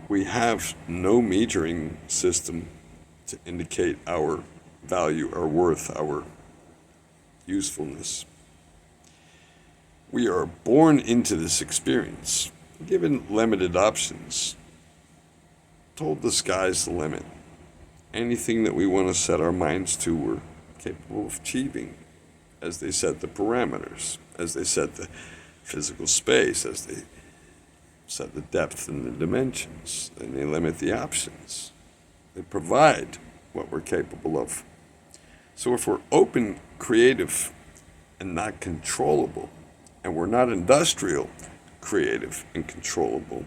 We have no metering system to indicate our value, our worth, our usefulness. We are born into this experience, given limited options, told the sky's the limit. Anything that we want to set our minds to, we're capable of achieving, as they set the parameters, as they set the physical space, as they set the depth and the dimensions, and they limit the options. They provide what we're capable of. So if we're open, creative, and not controllable, and we're not industrial, creative, and controllable,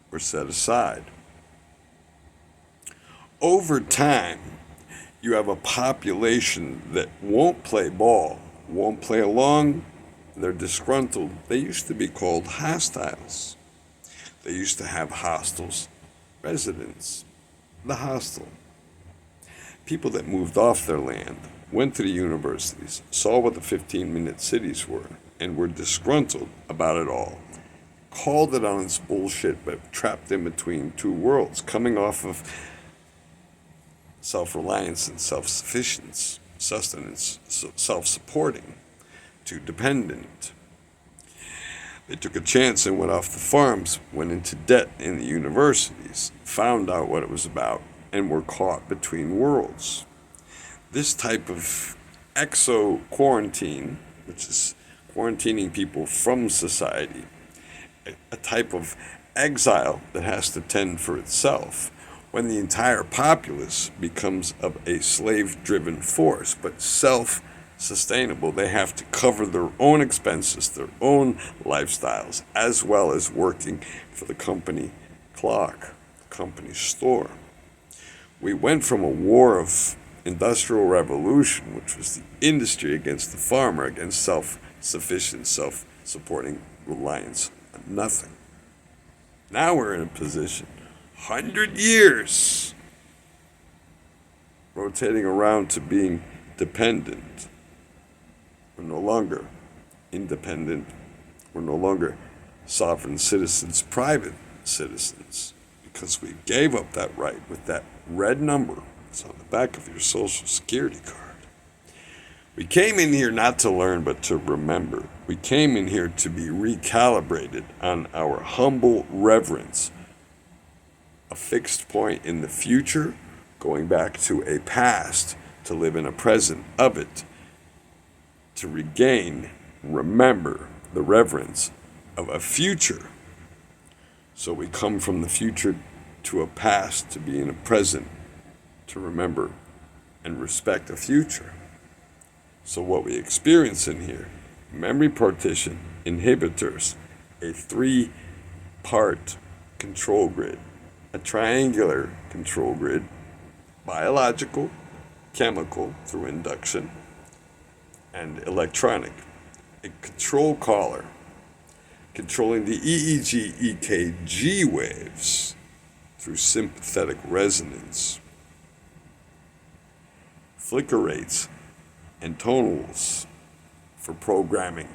we're set aside. Over time, you have a population that won't play ball, won't play along, they're disgruntled. They used to be called hostiles. They used to have hostels, residents, the hostel. People that moved off their land, went to the universities, saw what the 15-minute cities were, and were disgruntled about it all. Called it on its bullshit, but trapped in between two worlds, coming off of self-reliance and self-sufficiency, sustenance, self-supporting, to dependent. They took a chance and went off the farms, went into debt in the universities, found out what it was about, and were caught between worlds. This type of exo-quarantine, which is quarantining people from society, a type of exile that has to tend for itself, when the entire populace becomes of a slave-driven force, but self-sustainable. They have to cover their own expenses, their own lifestyles, as well as working for the company clock, the company store. We went from a war of industrial revolution, which was the industry against the farmer, against self-sufficient, self-supporting reliance on nothing. Now we're in a position, 100 years, rotating around to being dependent. We're no longer independent. We're no longer sovereign citizens, private citizens, because we gave up that right with that red number. It's on the back of your Social Security card. We came in here not to learn, but to remember. We came in here to be recalibrated on our humble reverence. A fixed point in the future, going back to a past, to live in a present of it, to regain, remember the reverence of a future. So we come from the future to a past to be in a present, to remember and respect a future. So what we experience in here, memory partition, inhibitors, a 3-part control grid, a triangular control grid, biological, chemical through induction, and electronic. A control collar controlling the EEG, EKG waves through sympathetic resonance. Flicker rates and tonals for programming.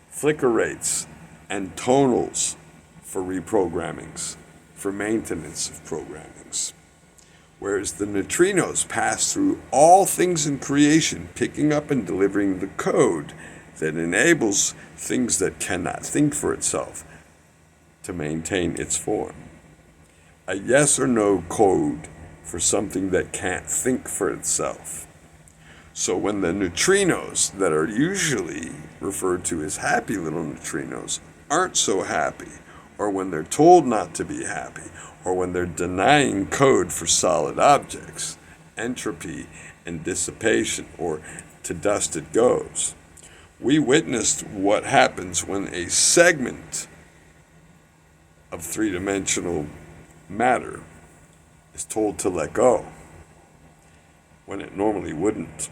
Flicker rates and tonals for reprogrammings, for maintenance of programmings. Whereas the neutrinos pass through all things in creation, picking up and delivering the code that enables things that cannot think for itself to maintain its form. A yes or no code for something that can't think for itself. So when the neutrinos that are usually referred to as happy little neutrinos aren't so happy, or when they're told not to be happy, or when they're denying code for solid objects, entropy and dissipation, or to dust it goes. We witnessed what happens when a segment of three-dimensional matter is told to let go, when it normally wouldn't.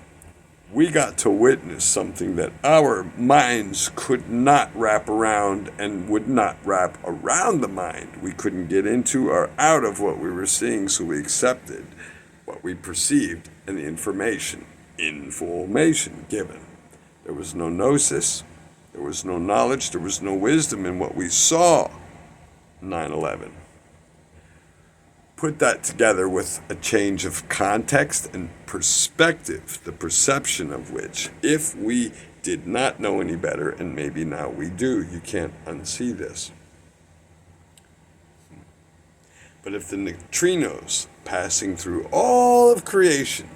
We got to witness something that our minds could not wrap around and would not wrap around the mind. We couldn't get into or out of what we were seeing, so we accepted what we perceived and the information given. There was no gnosis, there was no knowledge, there was no wisdom in what we saw 9/11. Put that together with a change of context and perspective, the perception of which, if we did not know any better, and maybe now we do, you can't unsee this. But if the neutrinos passing through all of creation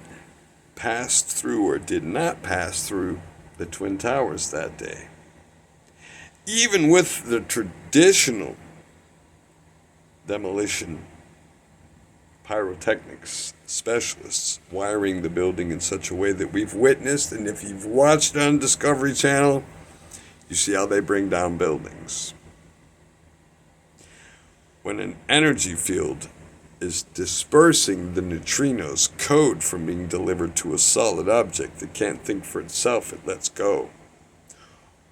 passed through or did not pass through the Twin Towers that day, even with the traditional demolition pyrotechnics specialists wiring the building in such a way that we've witnessed, and if you've watched on Discovery Channel, you see how they bring down buildings. When an energy field is dispersing the neutrinos code from being delivered to a solid object that can't think for itself, it lets go.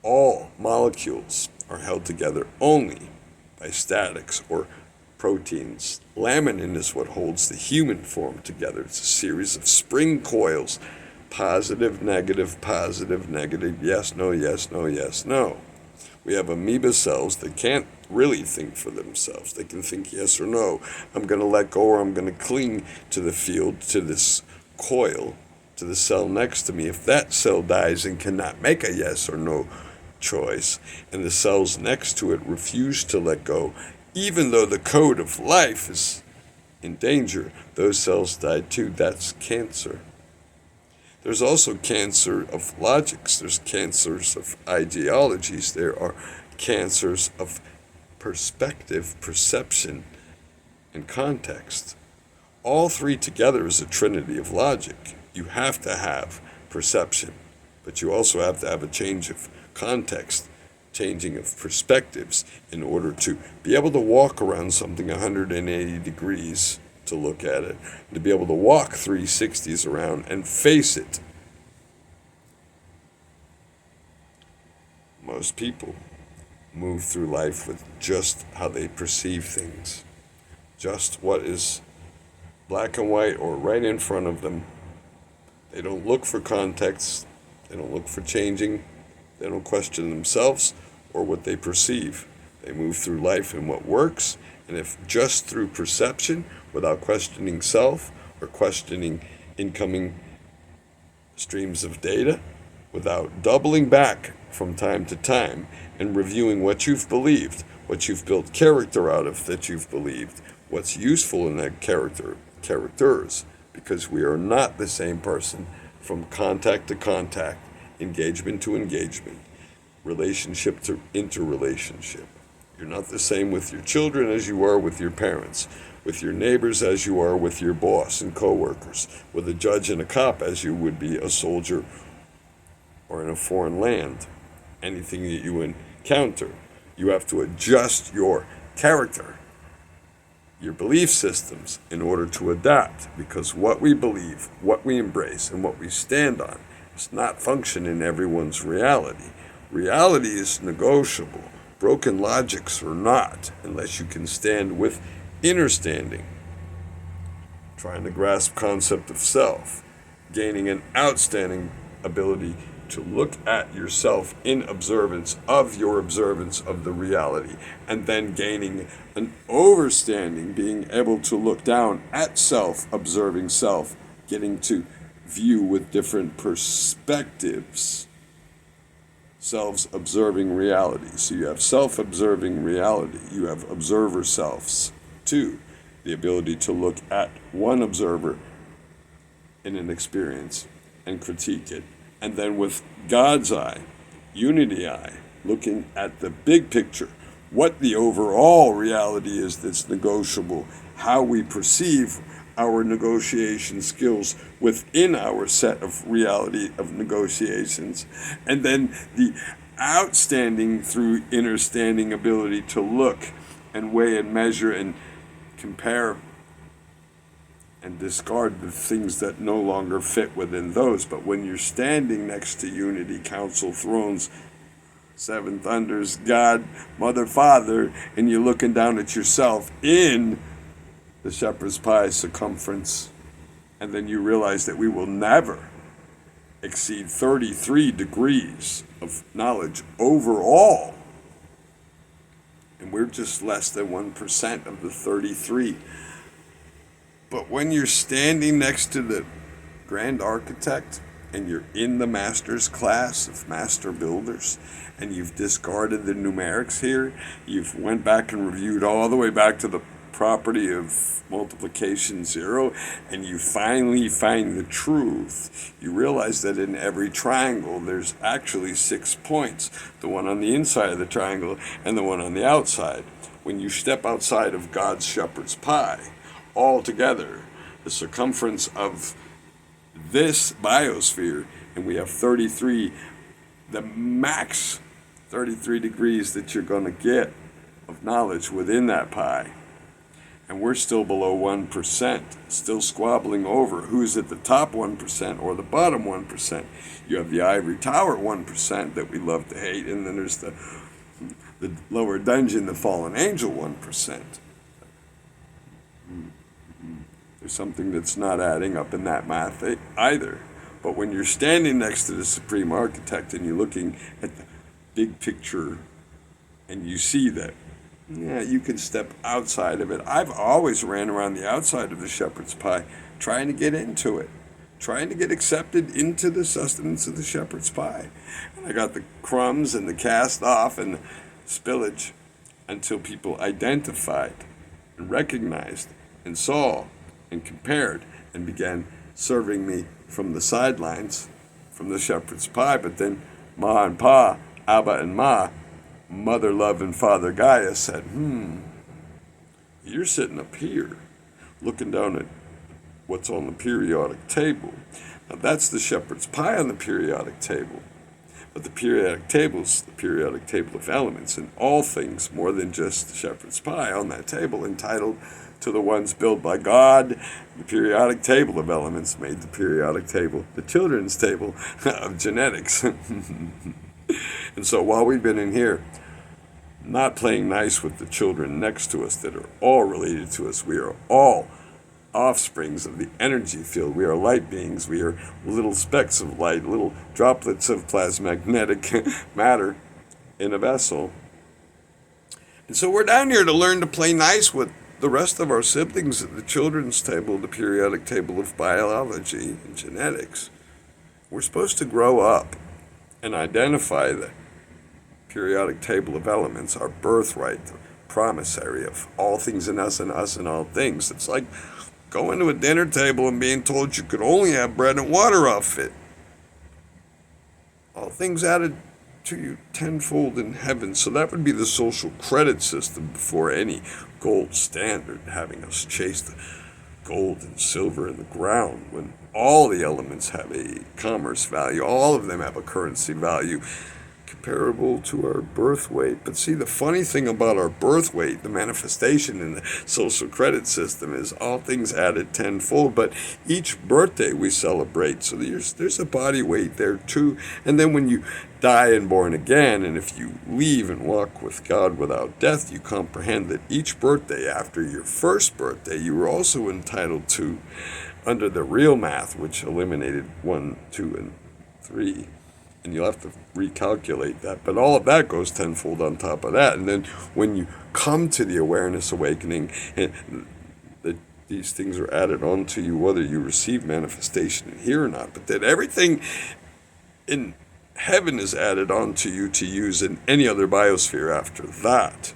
All molecules are held together only by statics or proteins. Laminin is what holds the human form together. It's a series of spring coils, positive, negative, yes, no, yes, no, yes, no. We have amoeba cells that can't really think for themselves. They can think yes or no. I'm going to let go, or I'm going to cling to the field, to this coil, to the cell next to me. If that cell dies and cannot make a yes or no choice, and the cells next to it refuse to let go, even though the code of life is in danger, those cells die too. That's cancer. There's also cancer of logics. There's cancers of ideologies. There are cancers of perspective, perception, and context. All three together is a trinity of logic. You have to have perception, but you also have to have a change of context, changing of perspectives, in order to be able to walk around something 180 degrees to look at it, to be able to walk 360s around and face it. Most people move through life with just how they perceive things, just what is black and white or right in front of them. They don't look for context, they don't look for changing, they don't question themselves or what they perceive. They move through life in what works, and if just through perception, without questioning self or questioning incoming streams of data, without doubling back from time to time and reviewing what you've believed, what you've built character out of that you've believed, what's useful in that characters, because we are not the same person from contact to contact, engagement to engagement, relationship to interrelationship. You're not the same with your children as you are with your parents, with your neighbors as you are with your boss and coworkers, with a judge and a cop as you would be a soldier or in a foreign land. Anything that you encounter, you have to adjust your character, your belief systems, in order to adapt, because what we believe, what we embrace, and what we stand on does not function in everyone's reality. Reality is negotiable. Broken logics are not, unless you can stand with inner standing, trying to grasp concept of self, gaining an outstanding ability to look at yourself in observance of your observance of the reality, and then gaining an overstanding, being able to look down at self, observing self, getting to view with different perspectives, selves observing reality. So you have self-observing reality, you have observer selves. 2, the ability to look at one observer in an experience and critique it. And then with God's eye, unity eye, looking at the big picture, what the overall reality is that's negotiable, how we perceive our negotiation skills within our set of reality of negotiations, and then the outstanding through inner standing ability to look and weigh and measure and compare and discard the things that no longer fit within those. But when you're standing next to unity, council, thrones, seven thunders, God, Mother, Father, and you're looking down at yourself in the shepherd's pie circumference, and then you realize that we will never exceed 33 degrees of knowledge overall, and we're just less than 1% of the 33. But when you're standing next to the grand architect and you're in the master's class of master builders and you've discarded the numerics here, you've went back and reviewed all the way back to the property of multiplication 0, and you finally find the truth. You realize that in every triangle there's actually 6 points, the one on the inside of the triangle and the one on the outside. When you step outside of God's shepherd's pie, altogether the circumference of this biosphere, and we have 33, the max 33 degrees that you're going to get of knowledge within that pie. And we're still below 1%, still squabbling over who's at the top 1% or the bottom 1%. You have the ivory tower 1% that we love to hate, and then there's the lower dungeon, the fallen angel 1%. There's something that's not adding up in that math either. But when you're standing next to the supreme architect and you're looking at the big picture and you see that, yeah, you can step outside of it. I've always ran around the outside of the shepherd's pie trying to get into it, trying to get accepted into the sustenance of the shepherd's pie. And I got the crumbs and the cast off and the spillage until people identified and recognized and saw and compared and began serving me from the sidelines from the shepherd's pie. But then Ma and Pa, Abba and Ma, Mother Love and Father Gaia said, you're sitting up here looking down at what's on the periodic table. Now that's the shepherd's pie on the periodic table. But the periodic table is the periodic table of elements, and all things more than just the shepherd's pie on that table entitled to the ones built by God. The periodic table of elements made the periodic table, the children's table of genetics. And so while we've been in here, not playing nice with the children next to us that are all related to us, we are all offsprings of the energy field. We are light beings. We are little specks of light, little droplets of plasmagnetic matter in a vessel. And so we're down here to learn to play nice with the rest of our siblings at the children's table, the periodic table of biology and genetics. We're supposed to grow up and identify the periodic table of elements, our birthright, the promissory of all things in us and us in all things. It's like going to a dinner table and being told you could only have bread and water off it. All things added to you tenfold in heaven. So that would be the social credit system before any gold standard, having us chase the gold and silver in the ground when all the elements have a commerce value. All of them have a currency value comparable to our birth weight. But see, the funny thing about our birth weight, the manifestation in the social credit system, is all things added tenfold. But each birthday we celebrate, so there's a body weight there too. And then when you die and born again, and if you leave and walk with God without death, you comprehend that each birthday after your first birthday, you were also entitled to, under the real math, which eliminated 1, 2, and 3. And you'll have to recalculate that. But all of that goes tenfold on top of that. And then when you come to the awareness awakening, and these things are added on to you, whether you receive manifestation in here or not. But that everything in heaven is added on to you to use in any other biosphere after that.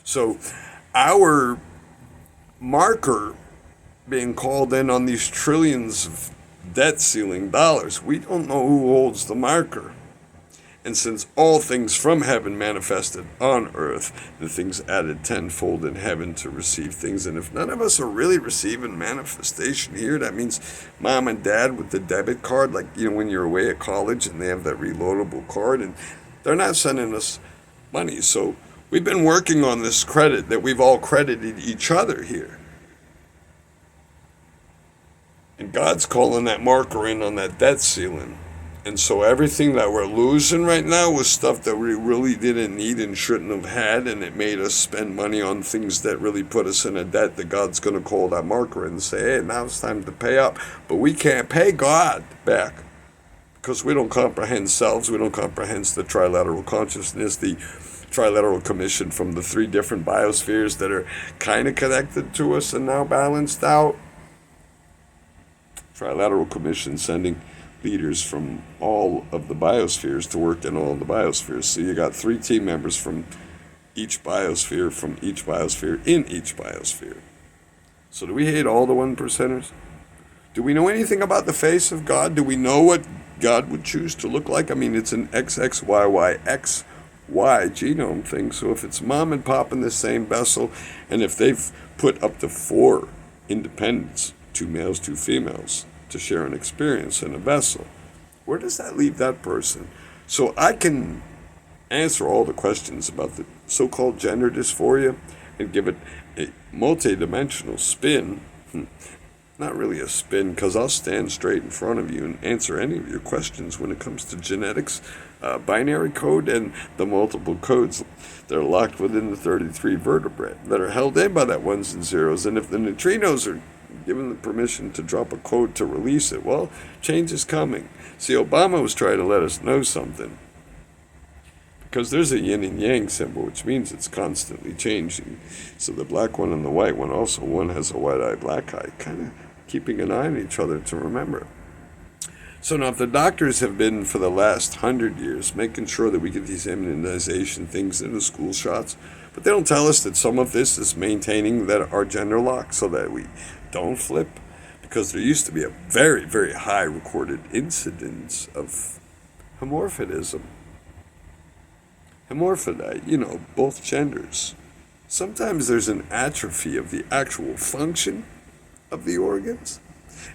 So our marker being called in on these trillions of debt ceiling dollars, we don't know who holds the marker. And since all things from heaven manifested on earth, the things added tenfold in heaven to receive things. And if none of us are really receiving manifestation here, that means mom and dad with the debit card, like, when you're away at college and they have that reloadable card, and they're not sending us money. So we've been working on this credit that we've all credited each other here. And God's calling that marker in on that debt ceiling. And so everything that we're losing right now was stuff that we really didn't need and shouldn't have had, and it made us spend money on things that really put us in a debt that God's going to call that marker and say, hey, now it's time to pay up. But we can't pay God back because we don't comprehend selves, we don't comprehend the trilateral consciousness, the trilateral commission from the 3 different biospheres that are kind of connected to us and now balanced out. Trilateral commission sending leaders from all of the biospheres to work in all of the biospheres. So you got 3 team members from each biosphere, in each biosphere. So do we hate all the 1%ers? Do we know anything about the face of God? Do we know what God would choose to look like? I mean, it's an XXYYXY genome thing. So if it's mom and pop in the same vessel, and if they've put up to 4 independents, 2 males, 2 females, to share an experience in a vessel, where does that leave that person? So I can answer all the questions about the so-called gender dysphoria and give it a multi-dimensional spin. Not really a spin, because I'll stand straight in front of you and answer any of your questions when it comes to genetics, binary code, and the multiple codes that are locked within the 33 vertebrae that are held in by that ones and zeros. And if the neutrinos are given the permission to drop a code to release it, well, change is coming. See, Obama was trying to let us know something, because there's a yin and yang symbol, which means it's constantly changing. So the black one and the white one, also one has a white eye, black eye, kind of keeping an eye on each other to remember. So now if the doctors have been for the last 100 years making sure that we get these immunization things in the school shots, but they don't tell us that some of this is maintaining that our gender lock so that we don't flip, because there used to be a very, very high recorded incidence of homorphinism. Hermaphrodite, both genders. Sometimes there's an atrophy of the actual function of the organs.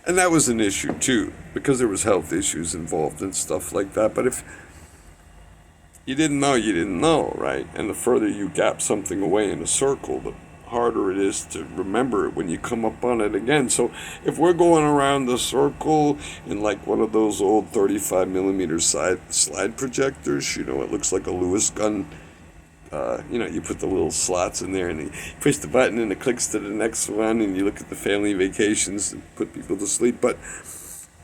And that was an issue too, because there was health issues involved and stuff like that. But if you didn't know, right? And the further you gap something away in a circle, the harder it is to remember it when you come up on it again. So if we're going around the circle in like one of those old 35 millimeter slide projectors, it looks like a Lewis gun. You put the little slots in there and you push the button and it clicks to the next one, and you look at the family vacations and put people to sleep. But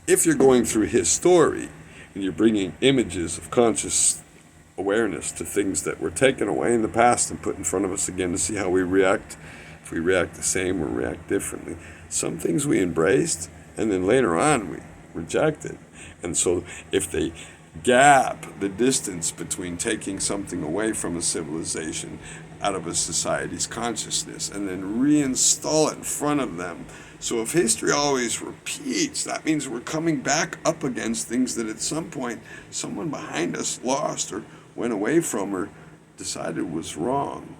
if you're going through his story and you're bringing images of conscious awareness to things that were taken away in the past and put in front of us again to see how we react, if we react the same or react differently. Some things we embraced, and then later on we rejected. And so if they gap the distance between taking something away from a civilization out of a society's consciousness and then reinstall it in front of them. So if history always repeats, that means we're coming back up against things that at some point someone behind us lost or went away from or decided was wrong.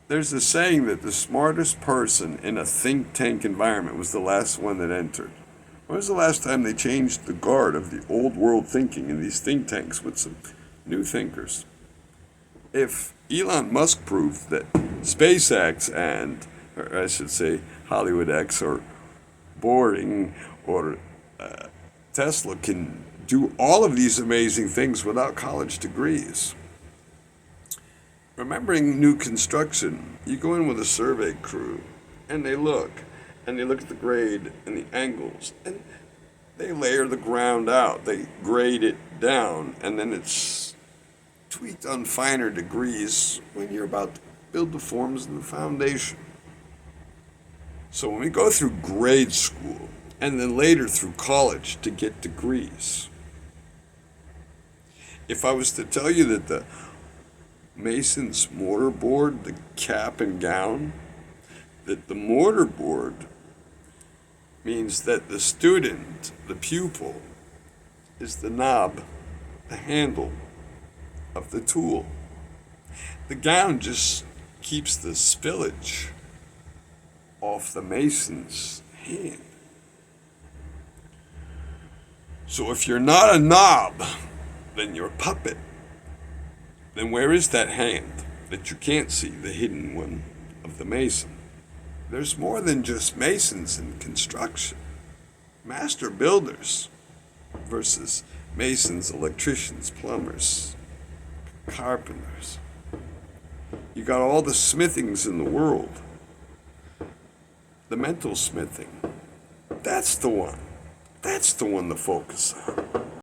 There's a saying that the smartest person in a think tank environment was the last one that entered. When was the last time they changed the guard of the old world thinking in these think tanks with some new thinkers? If Elon Musk proved that SpaceX and, or I should say, Hollywood X or Boring or Tesla can do all of these amazing things without college degrees. Remembering new construction, you go in with a survey crew and they look at the grade and the angles, and they layer the ground out, they grade it down, and then it's tweaked on finer degrees when you're about to build the forms and the foundation. So when we go through grade school and then later through college to get degrees, if I was to tell you that the Mason's mortar board, the cap and gown, that the mortar board means that the student, the pupil, is the knob, the handle of the tool. The gown just keeps the spillage off the mason's hand. So if you're not a knob, then you're a puppet. Then where is that hand that you can't see, the hidden one of the mason? There's more than just masons in construction. Master builders versus masons, electricians, plumbers, carpenters. You got all the smithings in the world. The mental smithing. That's the one. That's the one to focus on.